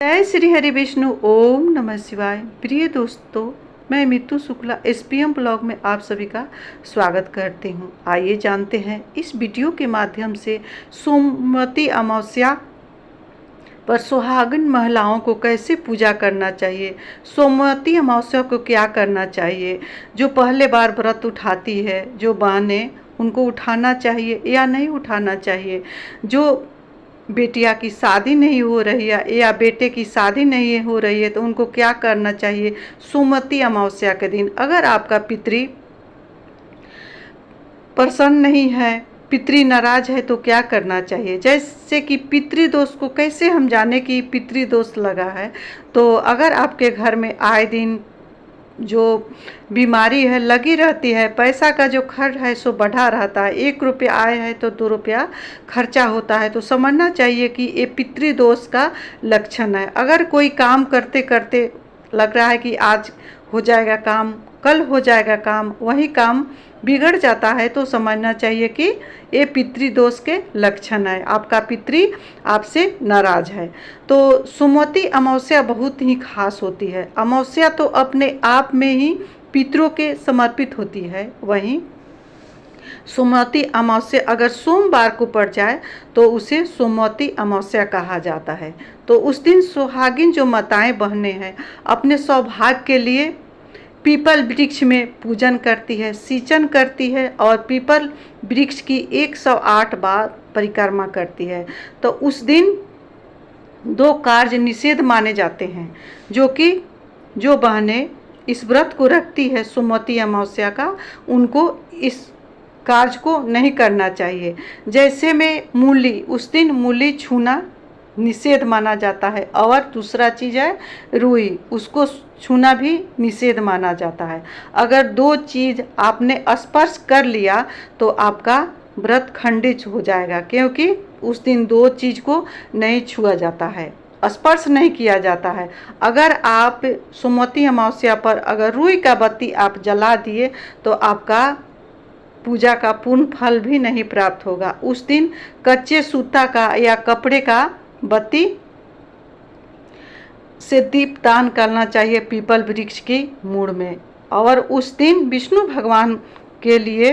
जय श्री हरि विष्णु। ओम नमः शिवाय। प्रिय दोस्तों, मैं मितु शुक्ला एसपीएम ब्लॉग में आप सभी का स्वागत करती हूं। आइए जानते हैं इस वीडियो के माध्यम से सोमवती अमावस्या पर सुहागिन महिलाओं को कैसे पूजा करना चाहिए, सोमवती अमावस्या को क्या करना चाहिए, जो पहले बार व्रत उठाती है, जो बहनें उनको उठाना चाहिए या नहीं उठाना चाहिए, जो बेटिया की शादी नहीं हो रही है या बेटे की शादी नहीं हो रही है तो उनको क्या करना चाहिए सोमवती अमावस्या के दिन। अगर आपका पितृ प्रसन्न नहीं है, पितृ नाराज है तो क्या करना चाहिए। जैसे कि पितृदोष को कैसे हम जाने कि पितृदोष लगा है, तो अगर आपके घर में आए दिन जो बीमारी है लगी रहती है, पैसा का जो खर्च है सो बढ़ा रहता है, 1 रुपया आय है तो 2 रुपया खर्चा होता है, तो समझना चाहिए कि ये पितृदोष का लक्षण है। अगर कोई काम करते करते लग रहा है कि आज हो जाएगा काम, कल हो जाएगा काम, वही काम बिगड़ जाता है, तो समझना चाहिए कि ये पितृदोष के लक्षण है, आपका पितृ आपसे नाराज है। तो सोमवती अमावस्या बहुत ही खास होती है। अमावस्या तो अपने आप में ही पितरों के समर्पित होती है। वहीं सोमवती अमावस्या अगर सोमवार को पड़ जाए तो उसे सोमवती अमावस्या कहा जाता है। तो उस दिन सुहागिन जो माताएं बहनें हैं अपने सौभाग्य के लिए पीपल वृक्ष में पूजन करती है, सिंचन करती है और पीपल वृक्ष की 108 बार परिक्रमा करती है। तो उस दिन 2 कार्य निषेध माने जाते हैं, जो कि जो बहनें इस व्रत को रखती है सोमवती अमावस्या का, उनको इस कार्य को नहीं करना चाहिए। जैसे में मूली, उस दिन मूली छूना निषेध माना जाता है, और दूसरा चीज़ है रुई, उसको छूना भी निषेध माना जाता है। अगर 2 चीज़ आपने स्पर्श कर लिया तो आपका व्रत खंडित हो जाएगा, क्योंकि उस दिन 2 चीज़ को नहीं छुआ जाता है, स्पर्श नहीं किया जाता है। अगर आप सोमवती अमावस्या पर अगर रुई का बत्ती आप जला दिए तो आपका पूजा का पूर्ण फल भी नहीं प्राप्त होगा। उस दिन कच्चे सूता का या कपड़े का बत्ती से दीपदान करना चाहिए पीपल वृक्ष की मूड़ में। और उस दिन विष्णु भगवान के लिए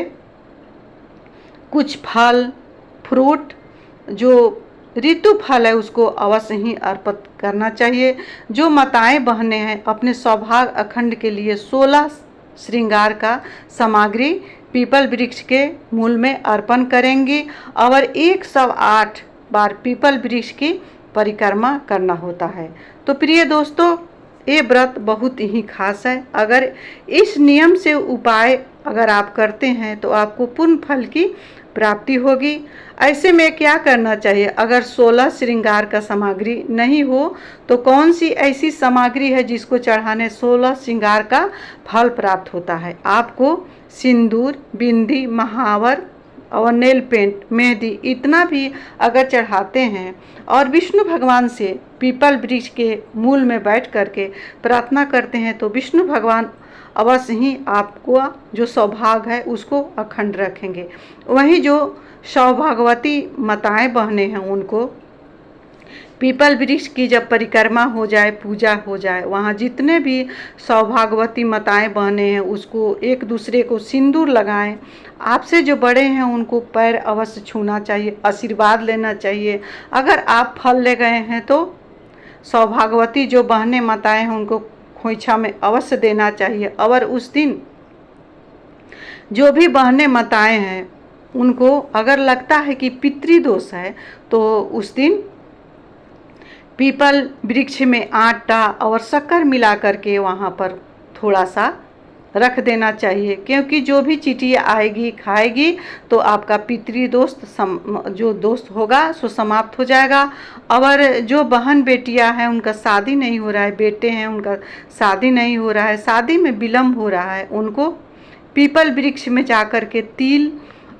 कुछ फल फ्रूट, जो ऋतु फल है, उसको अवश्य ही अर्पित करना चाहिए। जो माताएं बहनें हैं अपने सौभाग्य अखंड के लिए 16 श्रृंगार का सामग्री पीपल वृक्ष के मूल में अर्पण करेंगी और 108 बार पीपल वृक्ष की परिक्रमा करना होता है। तो प्रिय दोस्तों, ये व्रत बहुत ही खास है। अगर इस नियम से उपाय अगर आप करते हैं तो आपको पूर्ण फल की प्राप्ति होगी। ऐसे में क्या करना चाहिए, अगर 16 श्रृंगार का सामग्री नहीं हो तो कौन सी ऐसी सामग्री है जिसको चढ़ाने 16 श्रृंगार का फल प्राप्त होता है। आपको सिंदूर, बिंदी, महावर और नेल पेंट, मेहंदी, इतना भी अगर चढ़ाते हैं और विष्णु भगवान से पीपल वृक्ष के मूल में बैठ करके प्रार्थना करते हैं तो विष्णु भगवान अवश्य ही आपको जो सौभाग्य है उसको अखंड रखेंगे। वहीं जो सौभाग्यवती माताएं बहनें हैं उनको पीपल वृक्ष की जब परिक्रमा हो जाए, पूजा हो जाए, वहाँ जितने भी सौभाग्यवती माताएं बहनें हैं उसको एक दूसरे को सिंदूर लगाएं। आपसे जो बड़े हैं उनको पैर अवश्य छूना चाहिए, आशीर्वाद लेना चाहिए। अगर आप फल ले गए हैं तो सौभाग्यवती जो बहनें माताएं हैं उनको खोइछा में अवश्य देना चाहिए। और उस दिन जो भी बहनें माताएं हैं उनको अगर लगता है कि पितृदोष है तो उस दिन पीपल वृक्ष में आटा और शक्कर मिला करके वहाँ पर थोड़ा सा रख देना चाहिए, क्योंकि जो भी चींटियाँ आएगी खाएगी तो आपका पितृदोष जो दोष होगा सो समाप्त हो जाएगा। और जो बहन बेटियाँ हैं उनका शादी नहीं हो रहा है, बेटे हैं उनका शादी नहीं हो रहा है, शादी में विलम्ब हो रहा है, उनको पीपल वृक्ष में जा कर के तिल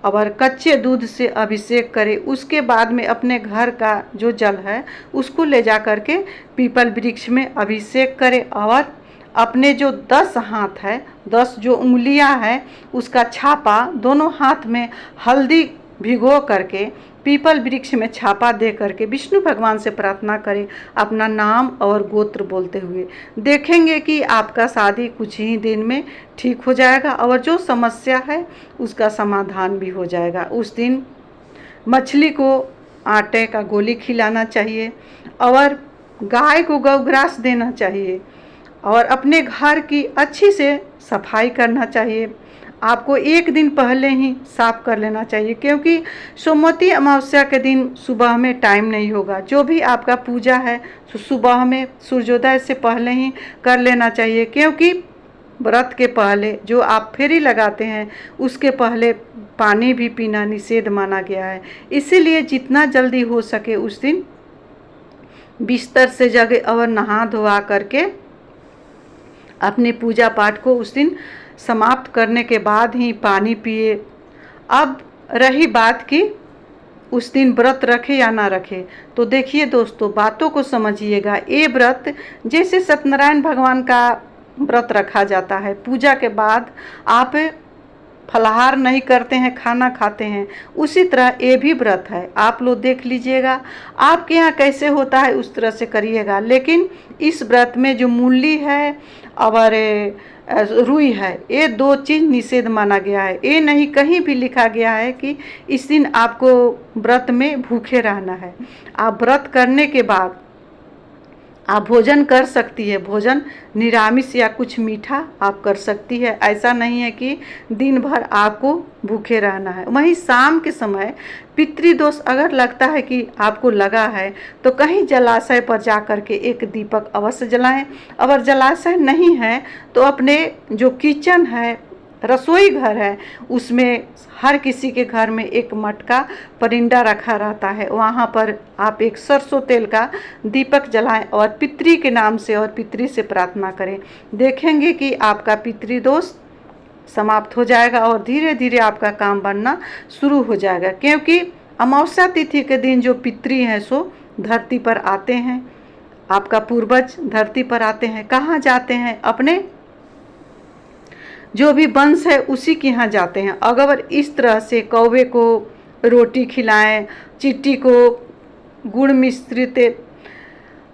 और कच्चे दूध से अभिषेक करे। उसके बाद में अपने घर का जो जल है उसको ले जा कर के पीपल वृक्ष में अभिषेक करे और अपने जो 10 हाथ है, 10 जो उंगलियां हैं उसका छापा दोनों हाथ में हल्दी भिगो करके पीपल वृक्ष में छापा दे करके विष्णु भगवान से प्रार्थना करें अपना नाम और गोत्र बोलते हुए। देखेंगे कि आपका शादी कुछ ही दिन में ठीक हो जाएगा और जो समस्या है उसका समाधान भी हो जाएगा। उस दिन मछली को आटे का गोली खिलाना चाहिए और गाय को गौग्रास देना चाहिए और अपने घर की अच्छी से सफाई करना चाहिए। आपको एक दिन पहले ही साफ कर लेना चाहिए, क्योंकि सोमवती अमावस्या के दिन सुबह में टाइम नहीं होगा। जो भी आपका पूजा है तो सुबह में सूर्योदय से पहले ही कर लेना चाहिए, क्योंकि व्रत के पहले जो आप फेरी लगाते हैं उसके पहले पानी भी पीना निषेध माना गया है। इसीलिए जितना जल्दी हो सके उस दिन बिस्तर से जगे और नहा धोवा करके अपने पूजा पाठ को उस दिन समाप्त करने के बाद ही पानी पिए। अब रही बात कि उस दिन व्रत रखे या ना रखे, तो देखिए दोस्तों, बातों को समझिएगा। ये व्रत जैसे सत्यनारायण भगवान का व्रत रखा जाता है, पूजा के बाद आप फलाहार नहीं करते हैं, खाना खाते हैं, उसी तरह ये भी व्रत है। आप लोग देख लीजिएगा आपके यहाँ कैसे होता है उस तरह से करिएगा। लेकिन इस व्रत में जो मूली है और रुई है, ये दो चीज़ निषेध माना गया है। ये नहीं कहीं भी लिखा गया है कि इस दिन आपको व्रत में भूखे रहना है। आप व्रत करने के बाद आप भोजन कर सकती है, भोजन निरामिष या कुछ मीठा आप कर सकती है। ऐसा नहीं है कि दिन भर आपको भूखे रहना है। वहीं शाम के समय पितृदोष अगर लगता है कि आपको लगा है तो कहीं जलाशय पर जा कर के एक दीपक अवश्य जलाएं। अगर जलाशय नहीं है तो अपने जो किचन है, रसोई घर है, उसमें हर किसी के घर में एक मटका परिंदा रखा रहता है, वहाँ पर आप एक सरसों तेल का दीपक जलाएं और पितृ के नाम से और पितृ से प्रार्थना करें। देखेंगे कि आपका पितृदोष समाप्त हो जाएगा और धीरे धीरे आपका काम बनना शुरू हो जाएगा। क्योंकि अमावस्या तिथि के दिन जो पितृ हैं सो धरती पर आते हैं, आपका पूर्वज धरती पर आते हैं। कहाँ जाते हैं? अपने जो भी वंश है उसी के यहाँ जाते हैं। अगर इस तरह से कौवे को रोटी खिलाएं, चींटी को गुड़ मिश्रित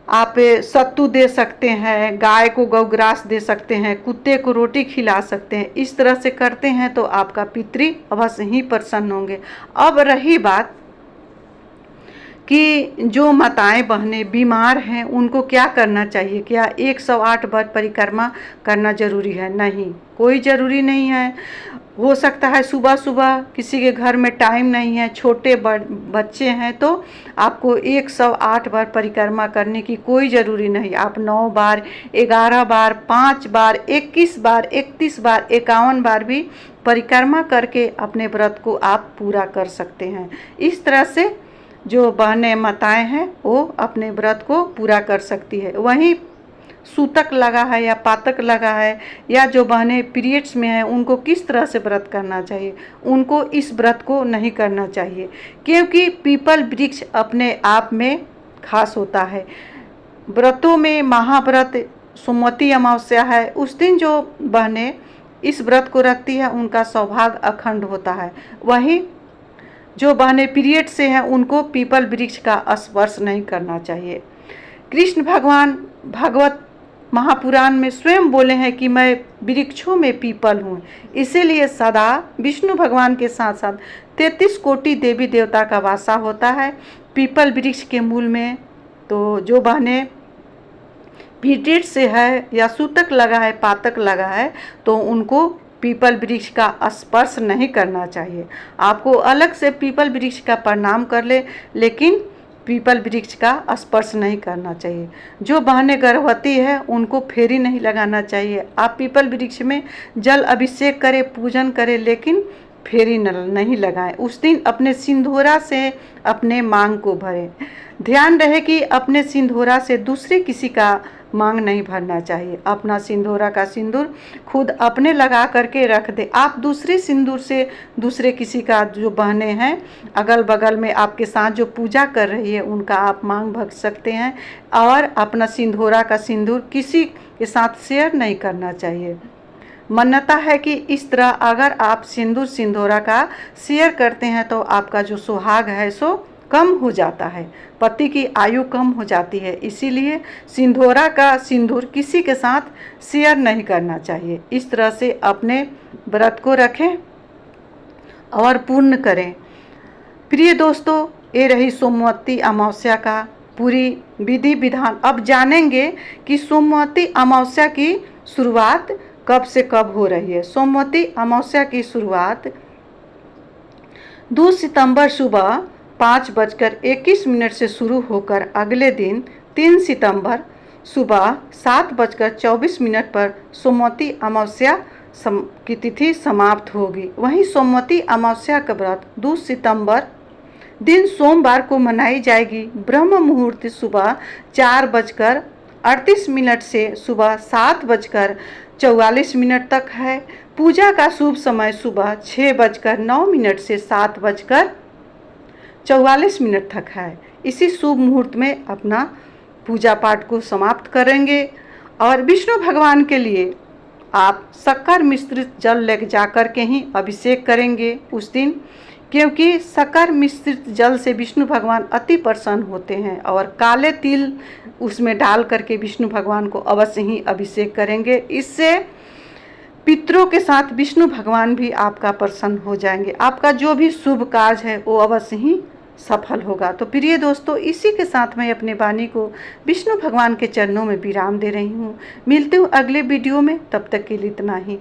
आप सत्तू दे सकते हैं, गाय को गौग्रास दे सकते हैं, कुत्ते को रोटी खिला सकते हैं, इस तरह से करते हैं तो आपका पितृ अवश्य ही प्रसन्न होंगे। अब रही बात कि जो माताएं बहनें बीमार हैं उनको क्या करना चाहिए? क्या 108 बार परिक्रमा करना जरूरी है? नहीं, कोई ज़रूरी नहीं है। हो सकता है सुबह सुबह किसी के घर में टाइम नहीं है, छोटे बच्चे हैं, तो आपको 108 बार परिक्रमा करने की कोई ज़रूरी नहीं। आप 9 बार, 11 बार, 5 बार, 21 बार, 31 बार, 51 बार भी परिक्रमा करके अपने व्रत को आप पूरा कर सकते हैं। इस तरह से जो बहनें माताएं हैं वो अपने व्रत को पूरा कर सकती है। वहीं सूतक लगा है या पातक लगा है या जो बहनें पीरियड्स में हैं उनको किस तरह से व्रत करना चाहिए? उनको इस व्रत को नहीं करना चाहिए, क्योंकि पीपल वृक्ष अपने आप में खास होता है। व्रतों में महाव्रत सोमवती अमावस्या है, उस दिन जो बहनें इस व्रत को रखती है उनका सौभाग्य अखंड होता है। वहीं जो बहनें पीरियड से हैं उनको पीपल वृक्ष का स्पर्श नहीं करना चाहिए। कृष्ण भगवान भागवत महापुराण में स्वयं बोले हैं कि मैं वृक्षों में पीपल हूँ। इसीलिए सदा विष्णु भगवान के साथ साथ 33 कोटि देवी देवता का वासा होता है पीपल वृक्ष के मूल में। तो जो बहनें पीरियड से है या सूतक लगा है, पातक लगा है, तो उनको पीपल वृक्ष का स्पर्श नहीं करना चाहिए। आपको अलग से पीपल वृक्ष का प्रणाम कर ले, लेकिन पीपल वृक्ष का स्पर्श नहीं करना चाहिए। जो बहनें गर्भवती है उनको फेरी नहीं लगाना चाहिए। आप पीपल वृक्ष में जल अभिषेक करें, पूजन करें, लेकिन फेरी नहीं लगाएं। उस दिन अपने सिंदूरा से अपने मांग को भरें। ध्यान रहे कि अपने सिंदूरा से दूसरे किसी का मांग नहीं भरना चाहिए। अपना सिंदूरा का सिंदूर खुद अपने लगा करके रख दे। आप दूसरे सिंदूर से दूसरे किसी का जो बहने हैं अगल बगल में आपके साथ जो पूजा कर रही है उनका आप मांग भर सकते हैं, और अपना सिंदूरा का सिंदूर किसी के साथ शेयर नहीं करना चाहिए। मान्यता है कि इस तरह अगर आप सिंदूर सिंदूरा का शेयर करते हैं तो आपका जो सुहाग है सो कम हो जाता है, पति की आयु कम हो जाती है। इसीलिए सिंदूरा का सिंदूर किसी के साथ शेयर नहीं करना चाहिए। इस तरह से अपने व्रत को रखें और पूर्ण करें। प्रिय दोस्तों, ये रही सोमवती अमावस्या का पूरी विधि विधान। अब जानेंगे कि सोमवती अमावस्या की शुरुआत कब से कब हो रही है। सोमवती अमावस्या की शुरुआत 2 सितंबर सुबह 5:21 से शुरू होकर अगले दिन 3 सितंबर सुबह 7:24 पर सोमवती अमावस्या की तिथि समाप्त होगी। वहीं सोमवती अमावस्या का व्रत 2 सितंबर दिन सोमवार को मनाई जाएगी। ब्रह्म मुहूर्त सुबह 4:38 से सुबह 7:44 तक है। पूजा का शुभ समय सुबह 6:09 से 7:44 तक है। इसी शुभ मुहूर्त में अपना पूजा पाठ को समाप्त करेंगे। और विष्णु भगवान के लिए आप शक्कर मिश्रित जल ले जाकर के ही अभिषेक करेंगे उस दिन, क्योंकि शक्कर मिश्रित जल से विष्णु भगवान अति प्रसन्न होते हैं। और काले तिल उसमें डाल करके विष्णु भगवान को अवश्य ही अभिषेक करेंगे। इससे पितरों के साथ विष्णु भगवान भी आपका प्रसन्न हो जाएंगे। आपका जो भी शुभ कार्य है वो अवश्य ही सफल होगा। तो प्रिय दोस्तों, इसी के साथ मैं अपने वाणी को विष्णु भगवान के चरणों में विराम दे रही हूँ। मिलते हूँ अगले वीडियो में, तब तक के लिए इतना ही।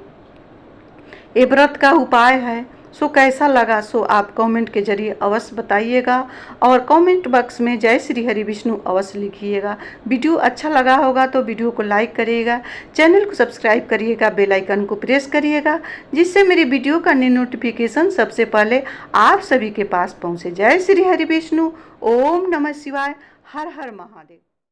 ये व्रत का उपाय है, सो कैसा लगा सो आप कमेंट के जरिए अवश्य बताइएगा। और कमेंट बॉक्स में जय श्री हरि विष्णु अवश्य लिखिएगा। वीडियो अच्छा लगा होगा तो वीडियो को लाइक करिएगा, चैनल को सब्सक्राइब करिएगा, बेल आइकन को प्रेस करिएगा, जिससे मेरी वीडियो का नोटिफिकेशन सबसे पहले आप सभी के पास पहुँचे। जय श्री हरि विष्णु। ओम नमः शिवाय। हर हर महादेव।